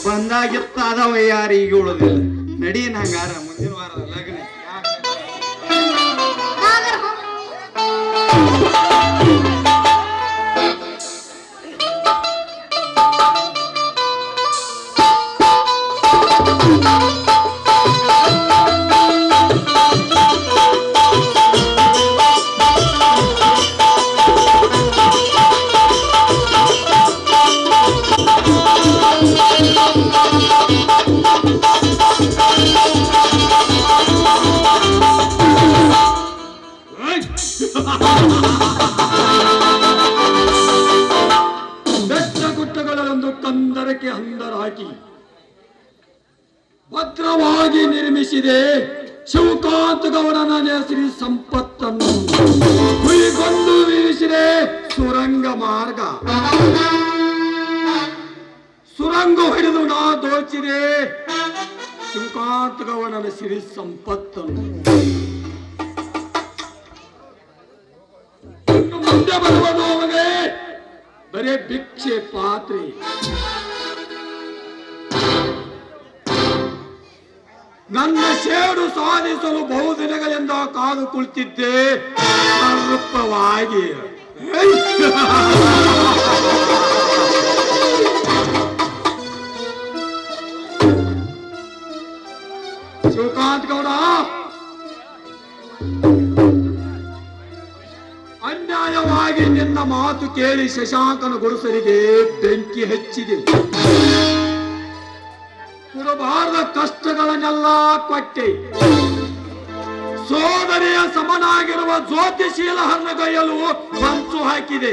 ಬಂದಾಗಿತ್ತ ಅದಾವ ಯಾರು ಈಗ ಉಳಿದಿಲ್ಲ. ನಡಿ ನಂಗಾರ ಮುಂದಿನ ವಾರದ ಲಗ್ನ. ಬೆಟ್ಟಗುಡ್ಡಗಳಲ್ಲೊಂದು ಕಂದರಕ್ಕೆ ಹಂದರಾಕಿ ಭದ್ರವಾಗಿ ನಿರ್ಮಿಸಿದೆ ಶಿವಕಾಂತ ಗೌಡನ ಹೆಸರಿ ಸಂಪತ್ತನ್ನು ಹುಯಿಗೊಂದು ವೀರಿಸಿದೆ ಸುರಂಗ ಮಾರ್ಗ. ಸುರಂಗ ಹಿಡಿದು ನಾ ದೋಚಿದೆ ಶಿವಕಾಂತ ಗೌಡನ ಸಿರಿ ಸಂಪತ್ತನ್ನು. ಮುಂದೆ ಬರುವುದು ಅವನಿಗೆ ಬರೇ ಭಿಕ್ಷೆ ಪಾತ್ರೆ. ನನ್ನ ಸೇಡು ಸಾಧಿಸಲು ಬಹುದಿನಗಳಿಂದ ಕಾದು ಕುಳಿತಿದ್ದೆ ಸರ್ಪವಾಗಿ. ಶಿವಕಾಂತ್ ಗೌಡ, ಅನ್ಯಾಯವಾಗಿ ನಿನ್ನ ಮಾತು ಕೇಳಿ ಶಶಾಂಕನ ಗುರುಸರಿಗೆ ಬೆಂಕಿ ಹಚ್ಚಿದೆ. ಕುರಬಾರದ ಕಷ್ಟಗಳನ್ನೆಲ್ಲ ಕೊಟ್ಟೆ. ಸೋದರಿಯ ಸಮನಾಗಿರುವ ಜ್ಯೋತಿಶೀಲ ಹರ್ನಗೈಯಲು ಮಂಚು ಹಾಕಿದೆ.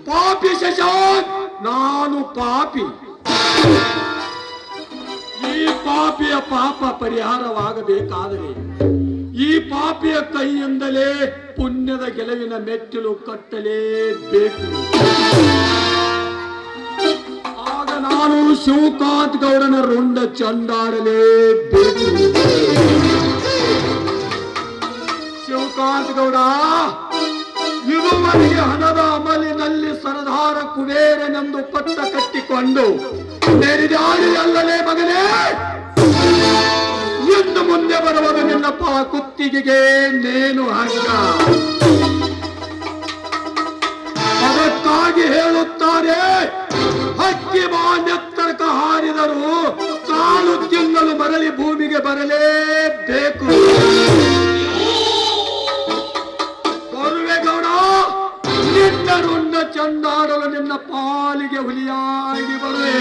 ಪಾಪಿ ಶಶಾಂಕ್, ನಾನು ಪಾಪಿ. ಈ ಪಾಪಿಯ ಪಾಪ ಪರಿಹಾರವಾಗಬೇಕಾದರೆ ಈ ಪಾಪಿಯ ಕೈಯಿಂದಲೇ ಪುಣ್ಯದ ಗೆಲುವಿನ ಮೆಟ್ಟಿಲು ಕಟ್ಟಲೇಬೇಕು. ಆಗ ನಾನು ಶಿವಕಾಂತ್ ಗೌಡನ ರುಂಡ ಚಂಡಾಡಲೇಬೇಕು. ಶಿವಕಾಂತ್ ಗೌಡ, ಇದುವರೆಗೆ ಹಣದ ಅಮಲಿನಲ್ಲಿ ಸರದಾರ ಕುಬೇರನೆಂದು ಪಟ್ಟ ಕಟ್ಟಿಕೊಂಡು ನೆರೆದಾಡಿಯಲ್ಲಲೇ ಮಗನೇ. ಇನ್ನು ಮುಂದೆ ಬರುವುದು ನಿನ್ನ ಕುತ್ತಿಗೆಗೆ ನೇನು ಹಂಗ. ಅದಕ್ಕಾಗಿ ಹೇಳುತ್ತಾರೆ, ಹಕ್ಕಿ ಮಾನ್ಯತ್ತರಕ ಹಾರಿದರು ಕಾಲು ತಿನ್ನಲು ಮರಳಿ ಭೂಮಿಗೆ ಬರಲೇಬೇಕು. ಬರುವೆ ಗೌಡ, ನಿನ್ನ ರುಂಡ ಚಂಡಾಡಲು ನಿನ್ನ ಪಾಲಿಗೆ ಹುಲಿಯಾಗಿ ಬರುವೆ.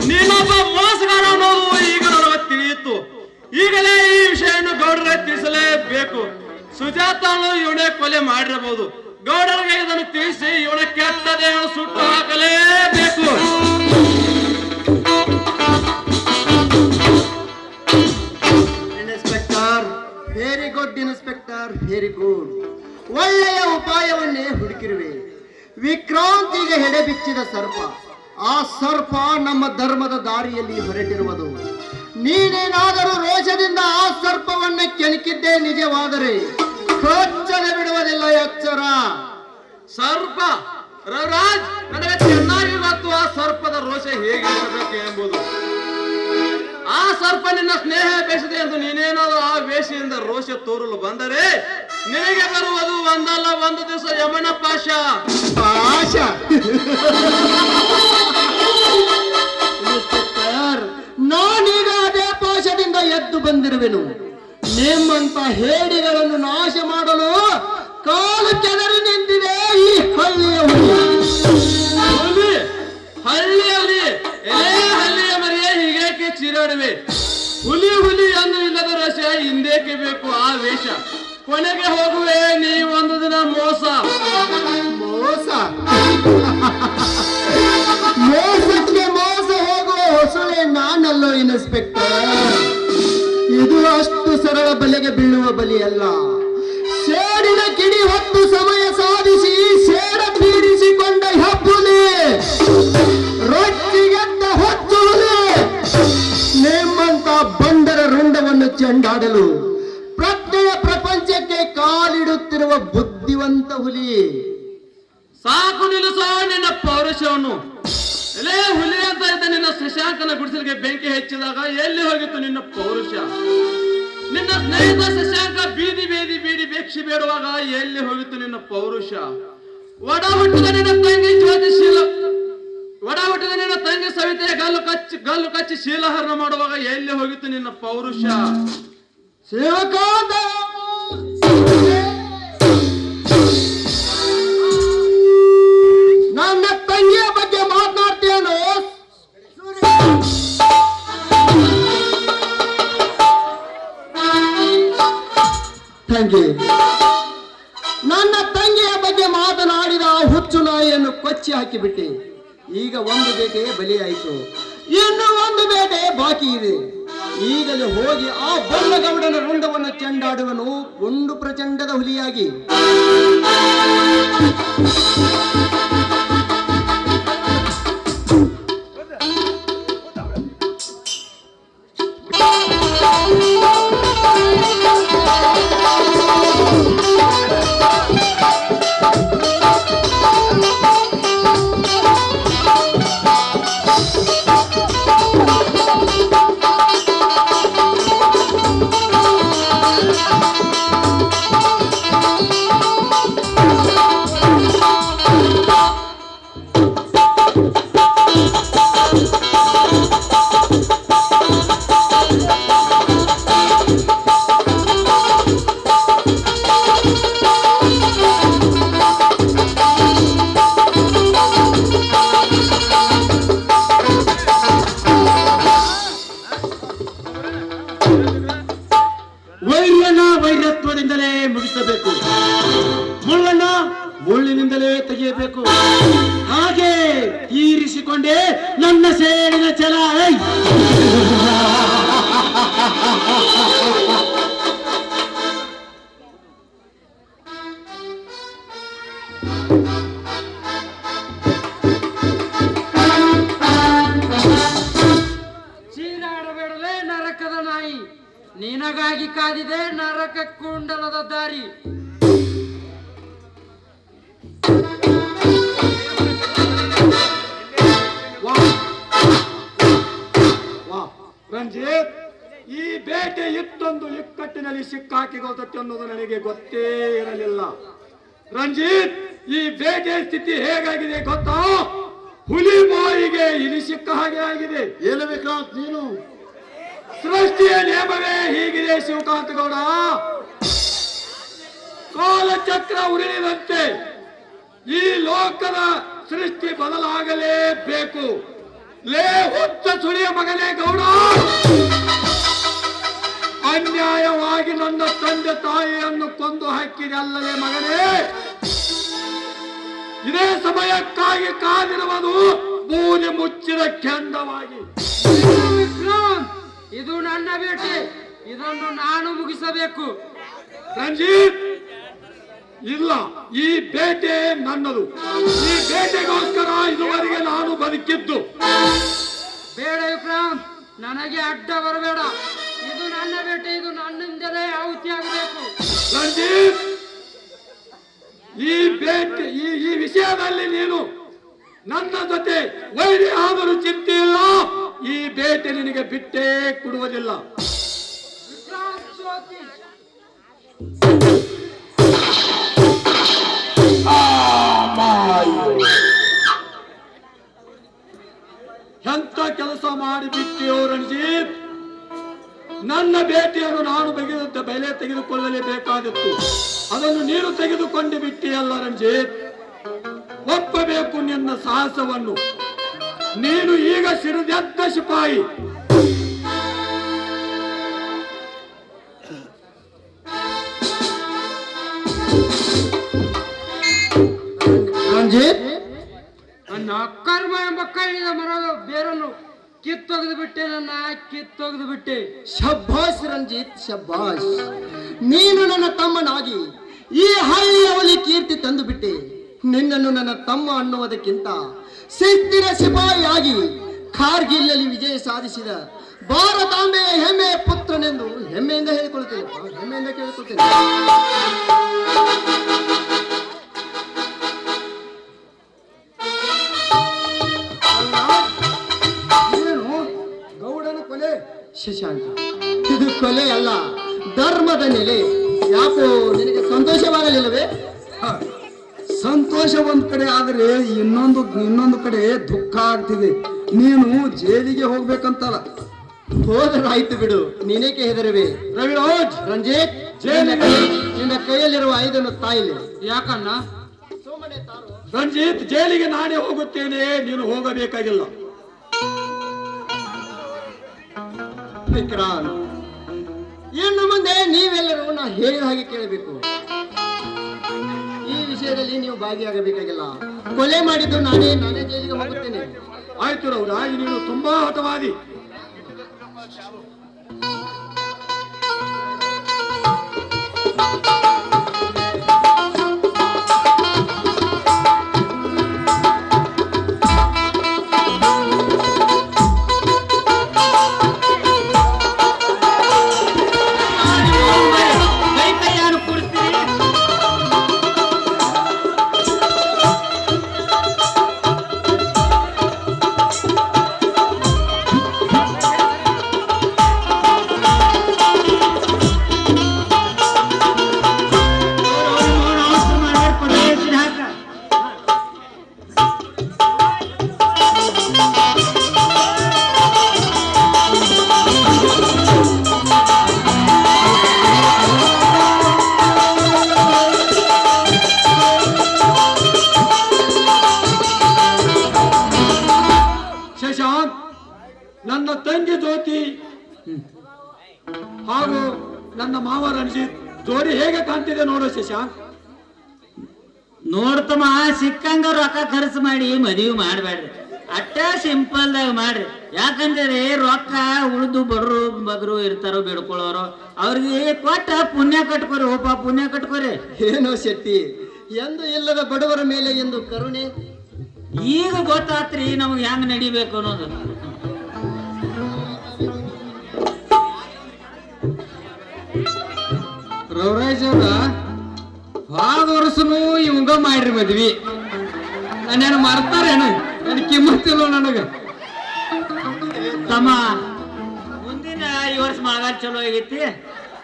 ನೀನೊಬ್ಬ ಮೋಸಗಾರ ಅನ್ನೋದು ಈಗ ನನಗೆ ತಿಳಿಯಿತು. ಈಗಲೇ ಈ ವಿಷಯವನ್ನು ಗೌಡರ ತಿಳಿಸಲೇಬೇಕು. ಸುಜಾತನು ಇವನೇ ಕೊಲೆ ಮಾಡಿರಬಹುದು. ಗೌಡರಿಗೆ ಇದನ್ನು ತಿಳಿಸಿ ಇವನ ಕೆಟ್ಟ ದೇಹ ಸುಟ್ಟು ಹಾಕಲೇಬೇಕು. Inspector, very good inspector, very good. ಒಳ್ಳೆಯ ಉಪಾಯವನ್ನೇ ಹುಡುಕಿರುವೆ. ವಿಕ್ರಾಂತಿಗೆ ಹೆಡೆ ಬಿಚ್ಚಿದ ಸರ್ಪ, ಆ ಸರ್ಪ ನಮ್ಮ ಧರ್ಮದ ದಾರಿಯಲ್ಲಿ ಹೊರಟಿರುವುದು. ನೀನೇನಾದರೂ ರೋಷದಿಂದ ಆ ಸರ್ಪವನ್ನು ಕೆಣಕಿದ್ದೇ ನಿಜವಾದರೆ ಕಚ್ಚದೆ ಬಿಡುವುದಿಲ್ಲ, ಎಚ್ಚರ. ಸರ್ಪ ರವಿರಾಜ್, ನನಗೆ ಚೆನ್ನಾಗಿ ಗೊತ್ತು ಆ ಸರ್ಪದ ರೋಷ ಹೇಗಿರಬೇಕು ಎಂಬುದು. ಆ ಸರ್ಪ ನಿನ್ನ ಸ್ನೇಹ ಬೇಸಿದೆ ಎಂದು ನೀನೇನಾದರೂ ಆ ವೇಷೆಯಿಂದ ರೋಷ ತೋರಲು ಬಂದರೆ ನಿನಗೆ ಬರುವುದು ಒಂದಲ್ಲ ಒಂದು ದಿವಸ ಯಮನ ಪಾಶ. ಇನ್ಸ್ಪೆಕ್ಟರ್, ನಾನೀಗ ಅದೇ ಪಾಶದಿಂದ ಎದ್ದು ಬಂದಿರುವೆನು. ನಿಮ್ಮಂತ ಹೇಡಿಗಳನ್ನು ನಾಶ ಮಾಡಲು ಕಾಲು ಕೆದರಿ ನಿಂತಿದೆ ಈ ಹಳ್ಳಿಯ ಹುಲಿ. ಹಳ್ಳಿಯಲ್ಲಿ ಹಳ್ಳಿಯ ಮರಿಯೇ ಹೀಗೇಕೆ ಚೀರಾಡುವೆ? ಹುಲಿ ಹುಲಿ ಎಂದು ಇಲ್ಲದ ರಸ ಹಿಂದೇಕೆ ಬೇಕು ಆ ವೇಷ? ಕೊನೆಗೆ ಹೋಗುವೆ ನೀ ಒಂದು ದಿನ ಮೋಸ. ಮೋಸ ಮೋಸಕ್ಕೆ ಮೋಸ ಹೋಗುವ ಹೊಸಳೆ ನಾನಲ್ಲೋ ಇನ್ಸ್ಪೆಕ್ಟರ್. ಇದು ಅಷ್ಟು ಸರಳ ಬಲೆಗೆ ಬೀಳುವ ಬಲಿಯಲ್ಲ. ಸೇಡಿನ ಕಿಡಿ ಹೊತ್ತು ಸಮಯ ಸಾಧಿಸಿ ಸೇಡ ತೀರಿಸಿಕೊಂಡ ಹೆಬ್ಬುಲಿ, ರೊಚ್ಚಿಗೆದ್ದ ಹೊಚ್ಚುಲಿ, ಶ್ರೀಮಂತ ಹುಲಿ. ಸಾಕು ನಿಲ್ಲಿಸೋ ನಿನ್ನ ಪೌರುಷವನ್ನು. ಎಲೆ ಹುಲಿ ಅಂತ ಇದ್ದ ನಿನ್ನ ಶಶಾಂಕನ ಗುಡಿಸಲಿಗೆ ಬೆಂಕಿ ಹೆಚ್ಚಿದಾಗ ಎಲ್ಲಿ ಹೋಗಿತ್ತು ನಿನ್ನ ಪೌರುಷ? ನಿನ್ನ ಸ್ನೇಹಿತ ಶಶಾಂಕ ಬೀದಿ ಬೀದಿ ಬೀಡಿ ಭಿಕ್ಷೆ ಬೇಡುವಾಗ ಎಲ್ಲಿ ಹೋಗಿತ್ತು ನಿನ್ನ ಪೌರುಷ? ಒಡ ಹುಟ್ಟಿದ ನಿನ್ನ ತಂಗಿ ಜ್ಯೋತಿಶೀಲ, ಒಡ ಹುಟ್ಟಿದ ನಿನ್ನ ತಂಗಿ ಸವಿತೆಯ ಗಲ್ಲು ಕಚ್ಚಿ ಶೀಲಹರಣ ಮಾಡುವಾಗ ಎಲ್ಲಿ ಹೋಗಿತ್ತು ನಿನ್ನ ಪೌರುಷ? ಸೇವಕ ನನ್ನ ತಂಗಿಯ ಬಗ್ಗೆ ಮಾತನಾಡ್ತೇನು? ತಂಗಿ, ನನ್ನ ತಂಗಿಯ ಬಗ್ಗೆ ಮಾತನಾಡಿದ ಹುಚ್ಚು ನಾಯಿಯನ್ನು ಕೊಚ್ಚಿ ಹಾಕಿಬಿಟ್ಟೆ. ಈಗ ಒಂದು ಬೇಟೆ ಬಲಿಯಾಯಿತು, ಇನ್ನು ಒಂದು ಬೇಟೆ ಬಾಕಿ ಇದೆ. ಈಗಲೇ ಹೋಗಿ ಆ ಬಲ್ಲಗೌಡನ ರುಂಡವನ್ನು ಚೆಂಡಾಡುವನು ಗುಂಡು ಪ್ರಚಂಡದ ಹುಲಿಯಾಗಿ. ವೈರತ್ವದಿಂದಲೇ ಮುಗಿಸಬೇಕು, ಮುಳ್ಳನ್ನ ಮುಳ್ಳಿನಿಂದಲೇ ತೆಗೆಯಬೇಕು. ಹಾಗೆ ತೀರಿಸಿಕೊಂಡೇ ನನ್ನ ಸೇಡಿನ ಛಲ. ಚೀರಾಡಬೇಡಲೇ ನರಕದ ನಾಯಿ, ನಿನಗಾಗಿ ಕಾದಿದೆ ನರಕ ಕುಂಡಲದ ದಾರಿ. ರಂಜಿತ್, ಈ ಬೇಟೆ ಇತ್ತೊಂದು ಇಕ್ಕಟ್ಟಿನಲ್ಲಿ ಸಿಕ್ಕಾಕಿಗೊಳ್ತತ್ತೆ ಅನ್ನೋದು ನನಗೆ ಗೊತ್ತೇ ಇರಲಿಲ್ಲ. ರಂಜಿತ್, ಈ ಬೇಟೆ ಸ್ಥಿತಿ ಹೇಗಾಗಿದೆ ಗೊತ್ತಾ? ಹುಲಿ ಬಾಯಿಗೆ ಇಲಿ ಸಿಕ್ಕ ಹಾಗೆ ಆಗಿದೆ. ಏನು ವಿಕ್ರಾಂತ್ ನೀನು? ಸೃಷ್ಟಿಯ ನಿಯಮವೇ ಹೀಗಿದೆ ಶಿವಕಾಂತ ಗೌಡ. ಕಾಲಚಕ್ರ ಉರುಳಿದಂತೆ ಈ ಲೋಕದ ಸೃಷ್ಟಿ ಬದಲಾಗಲೇಬೇಕು. ಲೇ ಹುಚ್ಚ ಸುಳಿಯ ಮಗನೇ ಗೌಡ, ಅನ್ಯಾಯವಾಗಿ ನನ್ನ ತಂದೆ ತಾಯಿಯನ್ನು ಕೊಂದು ಹಾಕಿದೆ ಅಲ್ಲವೇ ಮಗನೇ? ಇದೇ ಸಮಯಕ್ಕಾಗಿ ಕಾದಿರುವುದು ಬೂದಿ ಮುಚ್ಚಿದ ಕೆಂಡವಾಗಿ. ವಿಕ್ರಾಂತ್, ಇದು ನನ್ನ ಬೇಟೆ, ಇದನ್ನು ನಾನು ಮುಗಿಸಬೇಕು. ರಂಜಿತ್, ಇಲ್ಲ, ಈ ಬೇಟೆ ನನ್ನದು. ಈ ಬೇಟೆಗೋಸ್ಕರ ಇದುವರೆಗೆ ನಾನು ಬದುಕಿದ್ದು. ಬೇಡ ವಿಕ್ರಾಂತ್, ನನಗೆ ಅಡ್ಡ ಬರಬೇಡ. ಇದು ನನ್ನ ಬೇಟೆ, ಇದು ನನ್ನಿಂದಲೇ ಆಹುತಿಯಾಗಬೇಕು. ರಂಜಿತ್, ಈ ಬೇಟೆ ಈ ವಿಷಯದಲ್ಲಿ ನೀನು ನನ್ನ ಜೊತೆ ವೈರಿ ಆದರೂ ಚಿಂತೆ ಇಲ್ಲ. ಈ ಬೇಟೆ ನಿನಗೆ ಬಿಟ್ಟೇ ಕೊಡುವುದಿಲ್ಲ. ವಿಕ್ರಾಂತ್ ಜ್ಯೋತಿ, ಎಂತ ಕೆಲಸ ಮಾಡಿಬಿಟ್ಟೆಯೋ ರಣಜಿತ್. ನನ್ನ ಬೇಟೆಯನ್ನು ನಾನು ಬಗೆದ ಬೆಲೆ ತೆಗೆದುಕೊಳ್ಳಲೇಬೇಕಾದಿತ್ತು, ಅದನ್ನು ನೀನು ತೆಗೆದುಕೊಂಡು ಬಿಟ್ಟಿಯಲ್ಲ ರಂಜಿತ್. ಒಪ್ಪಬೇಕು ನಿನ್ನ ಸಾಹಸವನ್ನು. ನೀನು ಈಗ ಸಿಡಿದೆದ್ದ ಸಿಪಾಯಿ. ರಂಜಿತ್, ನನ್ನ ಅಕ್ಕರ್ಮ ಎಂಬ ಕೈಯಿಂದ ಮರದ ಬೇರನ್ನು ಕಿತ್ತೊಗೆದು ಬಿಟ್ಟೆ, ಕಿತ್ತೊಗೆದು ಬಿಟ್ಟೆ. ಶಬ್ಬಾಸ್ ರಂಜಿತ್, ಶಬ್ಬಾಸ್. ನೀನು ನನ್ನ ತಮ್ಮನಾಗಿ ಈ ಹಳ್ಳಿಯ ಒಲಿ ಕೀರ್ತಿ ತಂದು ಬಿಟ್ಟೆ. ನಿನ್ನನ್ನು ನನ್ನ ತಮ್ಮ ಅನ್ನುವುದಕ್ಕಿಂತ ಸಿದ್ಧಿನ ಸಿಪಾಯಿಯಾಗಿ ಕಾರ್ಗಿಲ್ನಲ್ಲಿ ವಿಜಯ ಸಾಧಿಸಿದ ಭಾರತಾಂಬೆಯ ಹೆಮ್ಮೆಯ ಪುತ್ರನೆಂದು ಹೆಮ್ಮೆಯಿಂದ ಹೇಳಿಕೊಳ್ಳುತ್ತೇನೆ, ಹೆಮ್ಮೆಯಿಂದ ಕೇಳಿಕೊಳ್ತೇನೆ. ಶಶಾಂಕ, ಇದು ಕೊಲೆ ಅಲ್ಲ, ಧರ್ಮದ ನೆಲೆ. ಯಾಕೋ ನಿನಗೆ ಸಂತೋಷವಾಗಲಿಲ್ಲವೇ? ಸಂತೋಷ ಒಂದ್ ಕಡೆ ಆದ್ರೆ ಇನ್ನೊಂದು ಕಡೆ ದುಃಖ ಆಗ್ತಿದೆ. ನೀನು ಜೈಲಿಗೆ ಹೋಗ್ಬೇಕಂತಲ್ಲ. ಹೋದರಾಯ್ತು ಬಿಡು, ನಿನಗೆ ಹೆದರುವೆ. ರವಿರಾಜ್, ರಂಜಿತ್, ನಿನ್ನ ಕೈಯಲ್ಲಿರುವ 5 ತಾಯಿಲೆ. ಯಾಕಣ್ಣ? ಸುಮ್ಮನೆ ತಾರು. ರಂಜಿತ್, ಜೈಲಿಗೆ ನಾನೇ ಹೋಗುತ್ತೇನೆ, ನೀನು ಹೋಗಬೇಕಾಗಿಲ್ಲ. ವಿಕ್ರಾಂತ್, ಇನ್ನು ಮುಂದೆ ನೀವೆಲ್ಲರೂ ನಾ ಹೇಳಿದ ಹಾಗೆ ಕೇಳಬೇಕು. ಈ ವಿಷಯದಲ್ಲಿ ನೀವು ಭಾಗಿಯಾಗಬೇಕಾಗಿಲ್ಲ. ಕೊಲೆ ಮಾಡಿದ್ದು ನಾನೇ ಜೈಲಿಗೆ ಹೋಗುತ್ತೇನೆ. ಆಯ್ತು ರವಿರಾಜ್, ನೀನು ತುಂಬಾ ಹಠವಾದಿ. ನನ್ನ ತಂಗಿ ಜ್ಯೋತಿ ಹಾಗೂ ನನ್ನ ಮಾವ ರಣಜಿತ್ ಜೋಡಿ ಹೇಗೆ ಕಾಣ್ತಿದೆ ನೋಡು ಶಶಾಂಕ್. ನೋಡ್ತಮ್ಮ, ಸಿಕ್ಕಂಗ ರೊಕ್ಕ ಖರ್ಚು ಮಾಡಿ ಮದುವೆ ಮಾಡ್ಬೇಡ್ರಿ. ಅಟ್ಟ ಸಿಂಪಲ್ ದಾಗ ಮಾಡ್ರಿ. ಯಾಕಂದ್ರೆ ರೊಕ್ಕ ಉಳಿದು ಬಡ್ರು ಇರ್ತಾರೋ ಬಿಡ್ಕೊಳ್ಳೋರು, ಅವ್ರಿಗೆ ಕೊಟ್ಟ ಪುಣ್ಯ ಕಟ್ಕೋರಿ. ಹೋಪ ಪುಣ್ಯ ಕಟ್ಕೋರಿ. ಏನೋ ಶೆಟ್ಟಿ, ಎಂದು ಇಲ್ಲದ ಬಡವರ ಮೇಲೆ ಎಂದು ಕರುಣೆ. ಈಗ ಗೊತ್ತಾತ್ರಿ ನಮ್ಗೆ ಹೆಂಗ್ ನಡಿಬೇಕು ಅನ್ನೋದು. ರವರಾಜ್ ಅವ್ರ ಭಾಳ ವರ್ಷನು ಇವಂಗ ಮಾಡ್ರಿ ಮದ್ವಿ. ನಾನೇನು ಮರ್ತಾರೇನು? ನನ್ ಕಿಮ್ಮತ್ತಿಲ್ಲ ನನಗ. ತಮ್ಮ, ಮುಂದಿನ ಈ ವರ್ಷ ಮಳೆಗಾಲ ಚಲೋ ಆಗೈತಿ.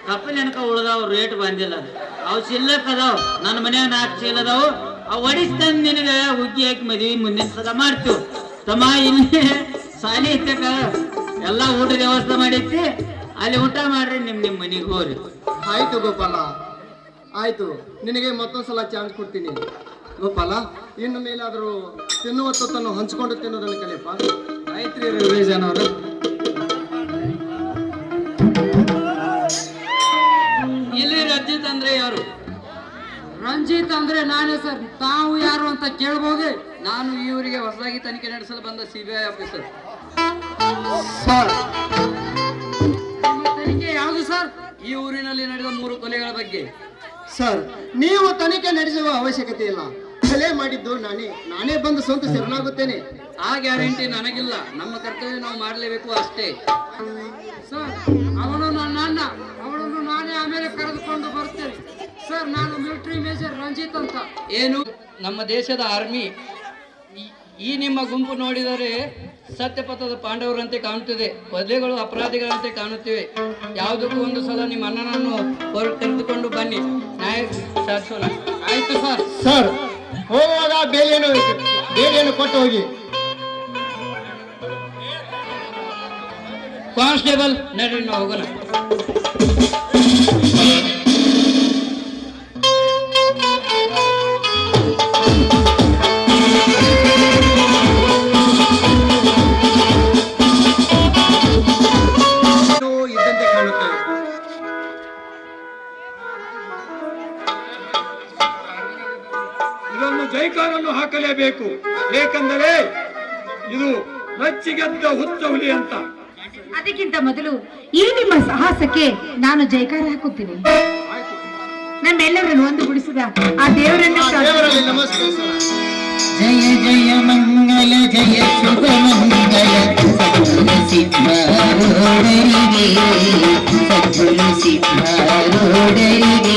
ಕಪ್ಪಲ್ ಎನಕ ಉಳ್ದಾವ್, ರೇಟ್ ಬಂದಿಲ್ಲ. ಅವು ಚಿಲ್ಲಕ್ ಅದಾವ್. ನನ್ನ ಮನ್ಯಾಗ 4 ಚೀಲ ಅದಾವು. ಅವು ಒಡಿಸ್ತಂದ್ ನಿನಗ ಹುಗ್ಗಿ ಹಾಕಿ ಮದ್ವಿ ಮುಂದಿನ ಸಲ ಮಾಡ್ತೀವಿ. ತಮ್ಮ, ಇಲ್ಲಿ ಸಾಲಿ ಇತ್ತಕ ಎಲ್ಲಾ ಊಟದ ವ್ಯವಸ್ಥೆ ಮಾಡೈತಿ. ಅಲ್ಲಿ ಊಟ ಮಾಡ್ರಿ, ನಿಮ್ ಮನೆಗೆ ಹೋಗ್ರಿ. ಆಯ್ತು ಗೋಪಾಲ, ಆಯ್ತು. ನಿನಗೆ ಮತ್ತೊಂದ್ಸಲ ಚಾನ್ಸ್ ಕೊಡ್ತೀನಿ ಗೋಪಾಲ. ಇನ್ನು ಮೇಲಾದರೂ ತಿನ್ನುವ ತೊತ್ತನ್ನು ಹಂಚ್ಕೊಂಡು ತಿನ್ನೋದನ್ನು ಕಲಿಯಪ್ಪ. ಆಯ್ತ್ರಿ ರವಿರಾಜನ್ ಅವ್ರ. ಇಲ್ಲಿ ರಂಜಿತ್ ಅಂದ್ರೆ ಯಾರು? ರಂಜಿತ್ ಅಂದ್ರೆ ನಾನೇ ಸರ್. ತಾವು ಯಾರು ಅಂತ ಕೇಳಬಹುದೇ? ನಾನು ಇವರಿಗೆ ಹೊಸದಾಗಿ ತನಿಖೆ ನಡೆಸಲು ಬಂದ CBI ಆಫೀಸರ್. ನಿಮ್ಮ ತನಿಖೆ ಯಾವುದು ಸರ್? ಈ ಊರಿನಲ್ಲಿ ನಡೆದ 3 ಕೊಲೆಗಳ ಬಗ್ಗೆ. ಸರ್, ನೀವು ತನಿಖೆ ನಡೆಸುವ ಅವಶ್ಯಕತೆ ಇಲ್ಲ. ಕೊಲೆ ಮಾಡಿದ್ದು ನಾನೇ ಬಂದು ಸ್ವಂತ ಶರಣಾಗುತ್ತೇನೆ. ಆ ಗ್ಯಾರಂಟಿ ನನಗಿಲ್ಲ. ನಮ್ಮ ಕರ್ತವ್ಯ ನಾವು ಮಾಡಲೇಬೇಕು ಅಷ್ಟೇ. ಸರ್, ಅವನು ನನ್ನ ಅಣ್ಣ. ಅವನನ್ನು ನಾನೇ ಆಮೇಲೆ ಕರೆದುಕೊಂಡು ಬರ್ತೇನೆ. ಸರ್, ನಾನು ಮಿಲಿಟರಿ ಮೇಜರ್ ರಂಜಿತ್ ಅಂತ. ಏನು? ನಮ್ಮ ದೇಶದ ಆರ್ಮಿ. ಈ ನಿಮ್ಮ ಗುಂಪು ನೋಡಿದರೆ ಸತ್ಯಪಥದ ಪಾಂಡವರಂತೆ ಕಾಣುತ್ತಿದೆ. ಕೊಲೆಗಳು ಅಪರಾಧಿಗಳಂತೆ ಕಾಣುತ್ತಿವೆ. ಯಾವುದಕ್ಕೂ ಒಂದು ಸಲ ನಿಮ್ಮ ಅಣ್ಣನನ್ನು ಕರೆದುಕೊಂಡು ಬನ್ನಿ, ನ್ಯಾಯ ಸಾಧಿಸೋಣ. ಆಯ್ತು ಸರ್. ಸರ್, ಹೋಗುವಾಗ ಬೇಲಿಯನ್ನು ಕೊಟ್ಟು ಹೋಗಿ. ಕಾನ್ಸ್ಟೇಬಲ್, ನಡ್ರಿ ನಾವು ಹೋಗೋಣ. ಇದ್ದಂತೆ ಕಾಣುತ್ತೇವೆ. ಇದನ್ನು ಜೈಕಾರನ್ನು ಹಾಕಲೇಬೇಕು. ಏಕೆಂದರೆ ಇದು ರಚ್ಚಿಗೆದ್ದ ಹುಚ್ಚ ಹುಲಿ ಅಂತ. ಅದಕ್ಕಿಂತ ಮೊದಲು ಈ ನಿಮ್ಮ ಸಾಹಸಕ್ಕೆ ನಾನು ಜೈಕಾರ ಹಾಕುತ್ತೀನಿ. ನಮ್ಮೆಲ್ಲರನ್ನು ಒಂದುಗೂಡಿಸಿದ ಆ ದೇವರನ್ನು ದೇವರಲ್ಲಿ ನಮಸ್ಕರಿಸೋಣ. ಜಯ ಜಯ ಮಂಗಲ ಜಯ ಶುಭ ಮಂಗಲ ಸದ್ಗುರು ಸಿದ್ಧಾರೂಢರಿಗೆ, ಸದ್ಗುರು ಸಿದ್ಧಾರೂಢರಿಗೆ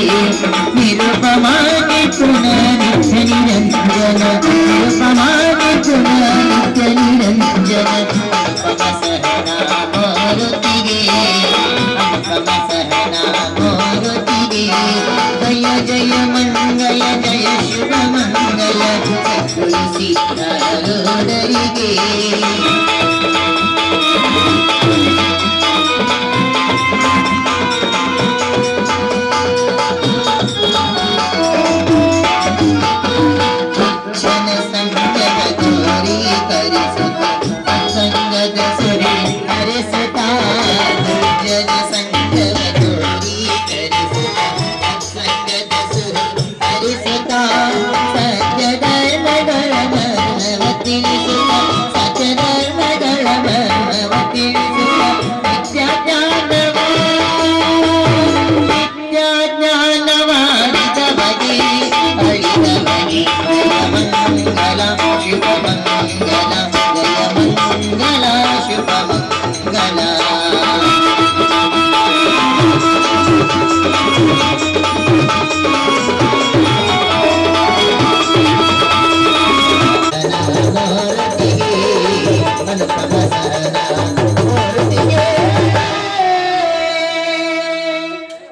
ನಿರುಪಮಾಗೆ ಪುನರಿತ್ಯ ನಿರಂಜನ, ನಿರುಪಮಾಗೆ ಪುನರಿತ್ಯ ನಿರಂಜನ ಮಾರುತಿಗೆ ಶುಭ ಮಂಗಲ ಕುಳಿಸಿದ್ದರಿಗೆ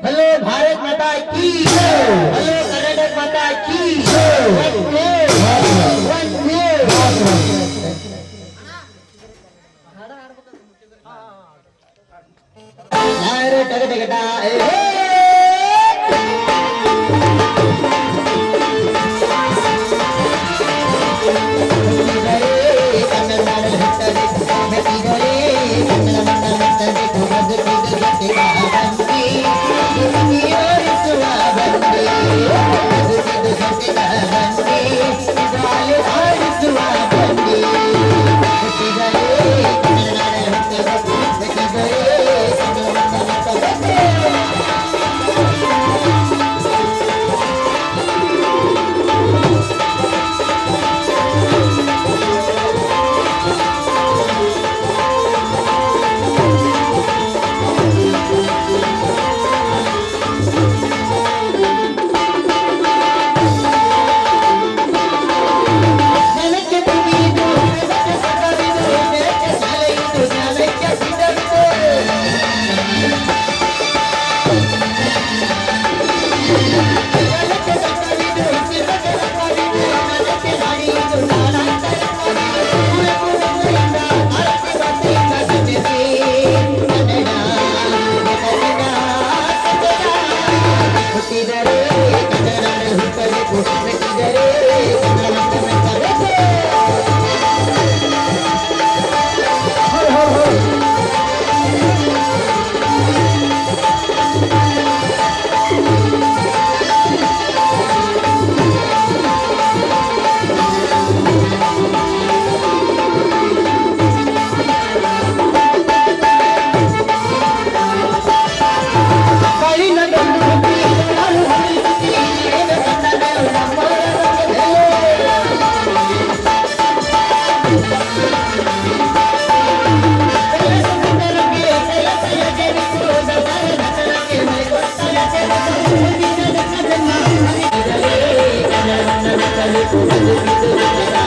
हेलो भारत माता की हेलो कर्नाटक माता की Thank you.